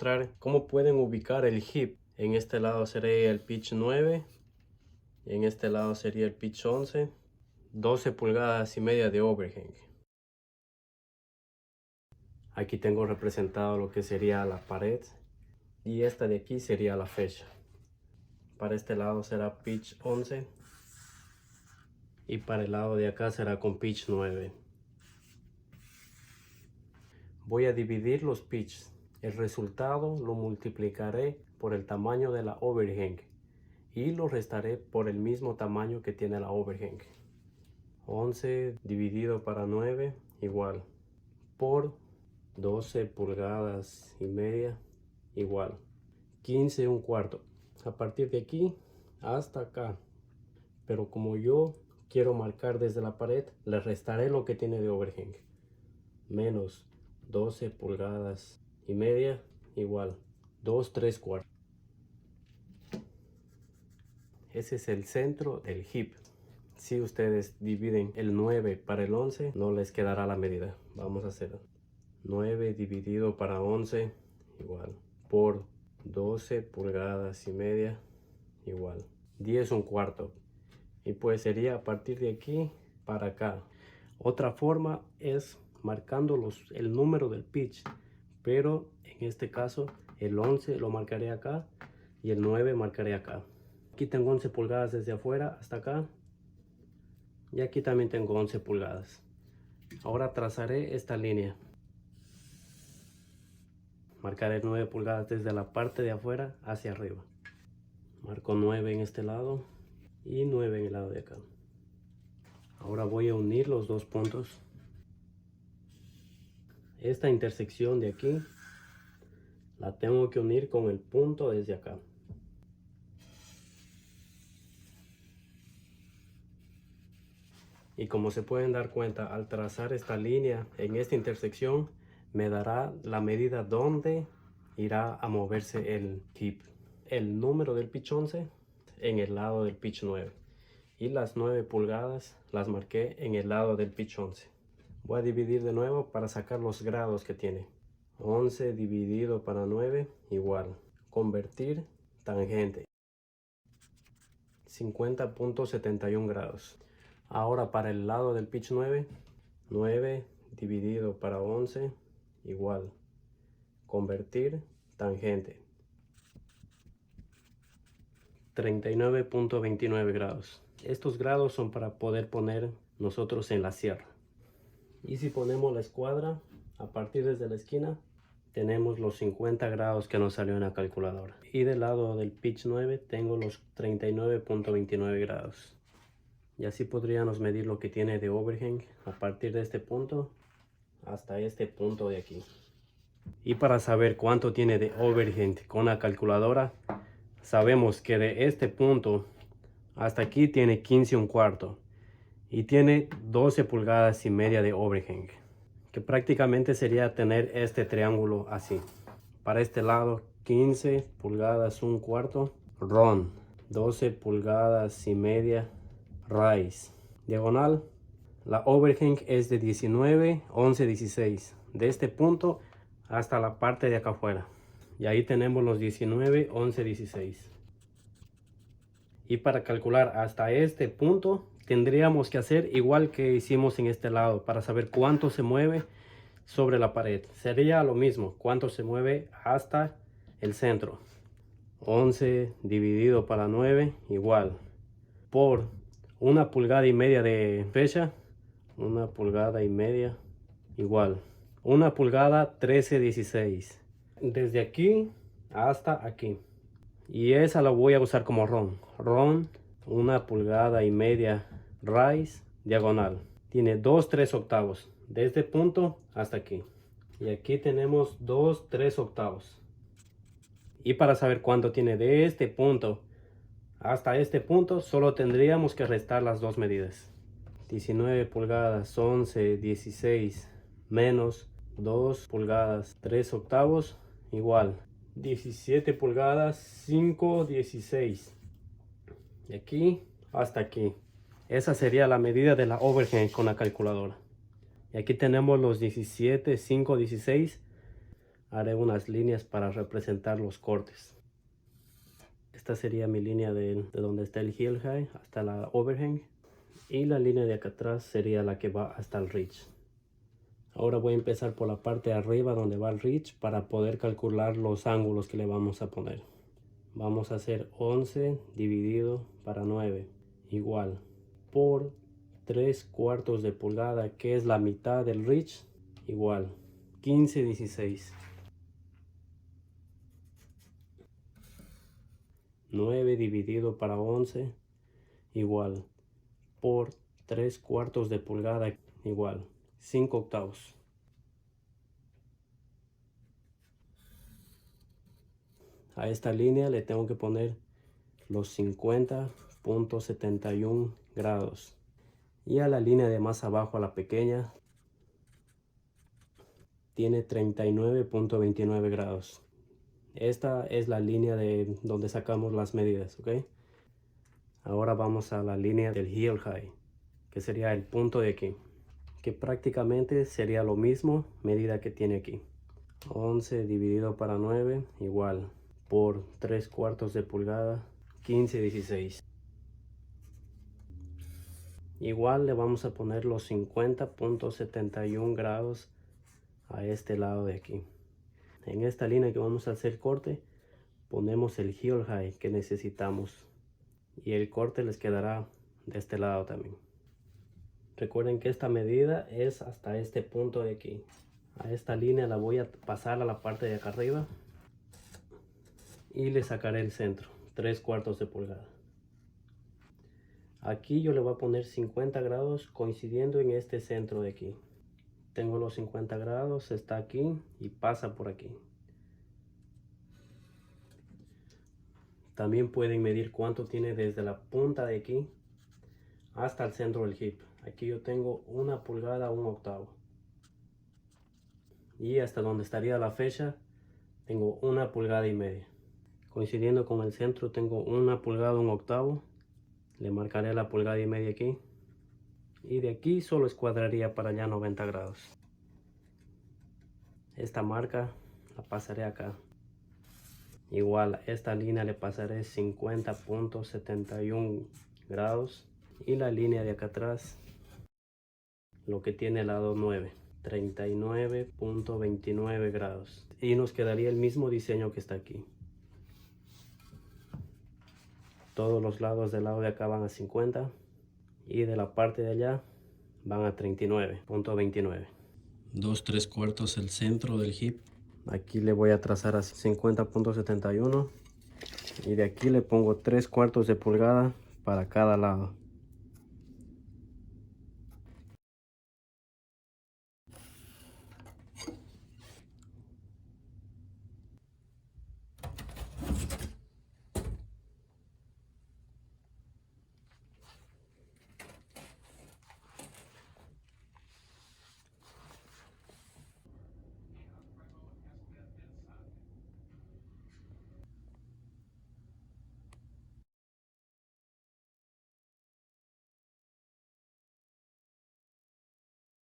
mostrar cómo pueden ubicar el hip. En este lado sería el pitch 9. En este lado sería el pitch 11. 12 pulgadas y media de overhang. Aquí tengo representado lo que sería la pared. Y esta de aquí sería la fecha. Para este lado será pitch 11. Y para el lado de acá será con pitch 9. Voy a dividir los pitches. El resultado lo multiplicaré por el tamaño de la overhang y lo restaré por el mismo tamaño que tiene la overhang. 11 dividido para 9 igual por 12 pulgadas y media igual 15 un cuarto. A partir de aquí hasta acá, pero como yo quiero marcar desde la pared, le restaré lo que tiene de overhang menos 12 pulgadas y media igual 2 3 cuartos. Ese es el centro del hip. Si ustedes dividen el 9 para el 11, no les quedará la medida. Vamos a hacer 9 dividido para 11 igual por 12 pulgadas y media igual 10 un cuarto. Y pues sería a partir de aquí para acá. Otra forma es marcando el número del pitch, pero en este caso el 11 lo marcaré acá y el 9 marcaré acá. Aquí tengo 11 pulgadas desde afuera hasta acá y aquí también tengo 11 pulgadas. Ahora trazaré esta línea. Marcaré 9 pulgadas desde la parte de afuera hacia arriba. Marco 9 en este lado y 9 en el lado de acá. Ahora voy a unir los dos puntos. Esta intersección de aquí la tengo que unir con el punto desde acá. Y como se pueden dar cuenta, al trazar esta línea en esta intersección, me dará la medida donde irá a moverse el hip. El número del pitch 11 en el lado del pitch 9. Y las 9 pulgadas las marqué en el lado del pitch 11. Voy a dividir de nuevo para sacar los grados que tiene. 11 dividido para 9 igual. Convertir tangente. 50.71 grados. Ahora para el lado del pitch 9. 9 dividido para 11 igual. Convertir tangente. 39.29 grados. Estos grados son para poder poner nosotros en la sierra. Y si ponemos la escuadra a partir desde la esquina, tenemos los 50 grados que nos salió en la calculadora. Y del lado del pitch 9 tengo los 39.29 grados. Y así podríamos medir lo que tiene de overhang a partir de este punto hasta este punto de aquí. Y para saber cuánto tiene de overhang con la calculadora, sabemos que de este punto hasta aquí tiene 15 un cuarto y tiene 12 pulgadas y media de overhang, que prácticamente sería tener este triángulo así. Para este lado 15 pulgadas un cuarto ron, 12 pulgadas y media raíz. Diagonal, la overhang es de 19, 11, 16. De este punto hasta la parte de acá afuera. Y ahí tenemos los 19, 11, 16. Y para calcular hasta este punto tendríamos que hacer igual que hicimos en este lado para saber cuánto se mueve sobre la pared. Sería lo mismo, cuánto se mueve hasta el centro. 11 dividido para 9 igual por 1 pulgada y media de fecha. 1 pulgada y media igual 1 pulgada 13, 16. Desde aquí hasta aquí. Y esa la voy a usar como ron. Ron, 1 pulgada y media raíz diagonal. Tiene 2, 3 octavos. De este punto hasta aquí. Y aquí tenemos 2, 3 octavos. Y para saber cuánto tiene de este punto hasta este punto, solo tendríamos que restar las dos medidas. 19 pulgadas, 11, 16, menos 2 pulgadas, 3 octavos, igual. 17 pulgadas, 5, 16. Y aquí hasta aquí. Esa sería la medida de la overhang con la calculadora. Y aquí tenemos los 17, 5, 16 haré unas líneas para representar los cortes. Esta sería mi línea de donde está el heel high hasta la overhang, y la línea de acá atrás sería la que va hasta el ridge. Ahora voy a empezar por la parte de arriba donde va el ridge para poder calcular los ángulos que le vamos a poner. Vamos a hacer 11 dividido para 9 igual por 3/4 de pulgada, que es la mitad del ridge, igual 15/16. 9 dividido para 11 igual por 3/4 de pulgada, igual 5/8. A esta línea le tengo que poner los 50.71 grados. Y a la línea de más abajo, a la pequeña, tiene 39.29 grados. Esta es la línea de donde sacamos las medidas, ¿ok? Ahora vamos a la línea del heel high, que sería el punto de aquí, que prácticamente sería lo mismo medida que tiene aquí. 11 dividido para 9 igual por 3/4 de pulgada, 15/16. Igual le vamos a poner los 50.71 grados a este lado de aquí. En esta línea que vamos a hacer corte, ponemos el heel high que necesitamos, y el corte les quedará de este lado también. Recuerden que esta medida es hasta este punto de aquí. A esta línea la voy a pasar a la parte de acá arriba y le sacaré el centro, 3/4 de pulgada. Aquí yo le voy a poner 50 grados coincidiendo en este centro de aquí. Tengo los 50 grados, está aquí y pasa por aquí. También pueden medir cuánto tiene desde la punta de aquí hasta el centro del hip. Aquí yo tengo 1 pulgada 1/8. Y hasta donde estaría la fecha tengo 1,5 pulgadas. Coincidiendo con el centro tengo 1 pulgada 1/8. Le marcaré la 1,5 pulgadas aquí. Y de aquí solo escuadraría para allá 90 grados. Esta marca la pasaré acá. Igual a esta línea le pasaré 50.71 grados. Y la línea de acá atrás, lo que tiene el lado 9, 39.29 grados. Y nos quedaría el mismo diseño que está aquí. Todos los lados del lado de acá van a 50 y de la parte de allá van a 39.29. 2/3 el centro del hip. Aquí le voy a trazar a 50.71 y de aquí le pongo 3/4 de pulgada para cada lado.